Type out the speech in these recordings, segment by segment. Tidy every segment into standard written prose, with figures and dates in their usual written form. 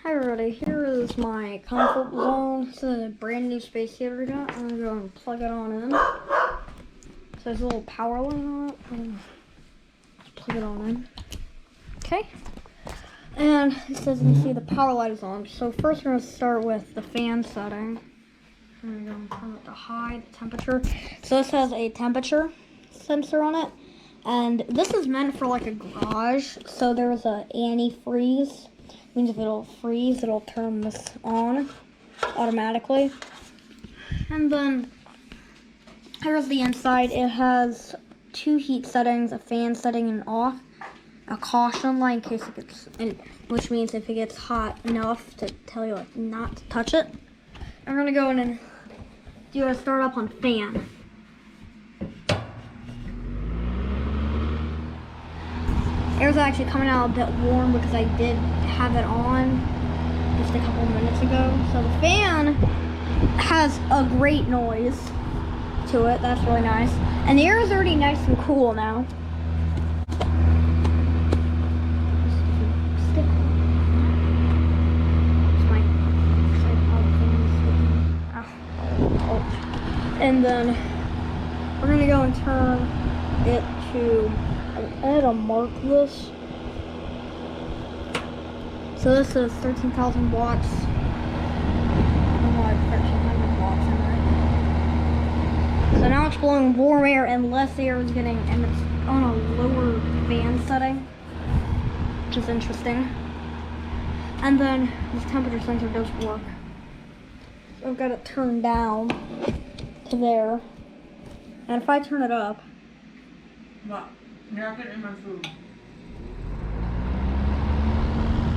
Hi everybody, here is my comfort zone. This is a brand new space heater we got. I'm gonna go and plug it on in. So there's a little power line on it. Just plug it on in. Okay. And it says you can see the power light is on. So first we're gonna start with the fan setting. I'm gonna go and turn it to high, the temperature. So this has a temperature sensor on it. And this is meant for like a garage. So there's a anti-freeze. Means if it'll freeze, it'll turn this on automatically. And then here's the inside. It has two heat settings, a fan setting and off, a caution light in case it gets, which means if it gets hot enough to tell you like not to touch it. I'm gonna go in and do a start up on fan. Air's actually coming out a bit warm because I did have it on just a couple minutes ago. So the fan has a great noise to it. That's really nice. And the air is already nice and cool now. And then we're gonna go and turn it to, I had to mark this. So this is 13,000 watts. More like 1,300 watts in there. So now it's blowing warm air and less air is getting, and it's on a lower fan setting, which is interesting. And then this temperature sensor does work. So I've got it turned down to there. And if I turn it up, what? You're not getting my food.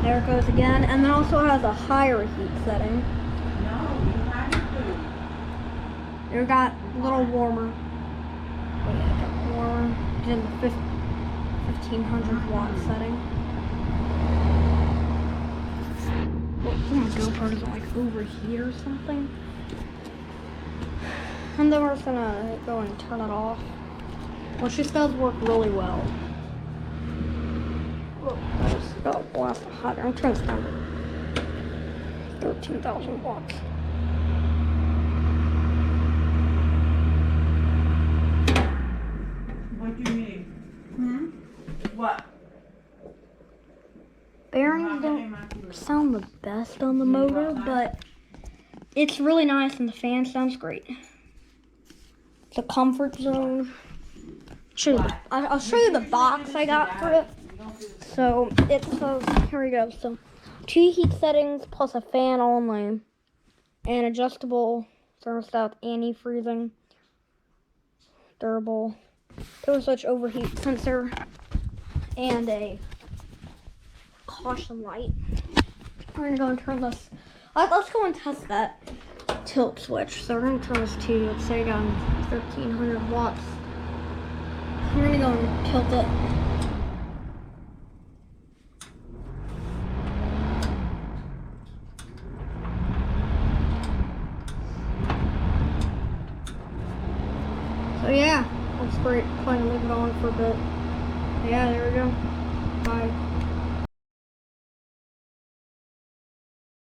There it goes again, and then also has a higher heat setting. No, you have your food. It got a little warmer. Oh yeah, it got warmer. It's in the 1,500 watt setting. Oh, my GoPro doesn't like overheat or something. And then we're just gonna go and turn it off. Which just does work really well. Oh, I just got a blast of hot air. I'm trying to stand it. 13,000 watts. What do you mean? What? Bearings don't sound the best on the motor, but it's really nice and the fan sounds great. It's a comfort zone. I'll show you the box I got for it. So it says, here we go. So 2 heat settings plus a fan only, and adjustable thermostat, anti-freezing, durable, total switch overheat sensor, and a caution light. We're gonna go and turn this. Let's go and test that tilt switch. So we're gonna turn this to, let's say, on 1,300 watts. We're gonna go and tilt it. So yeah, that's great. Playing leave it on for a bit. Yeah, there we go. Bye.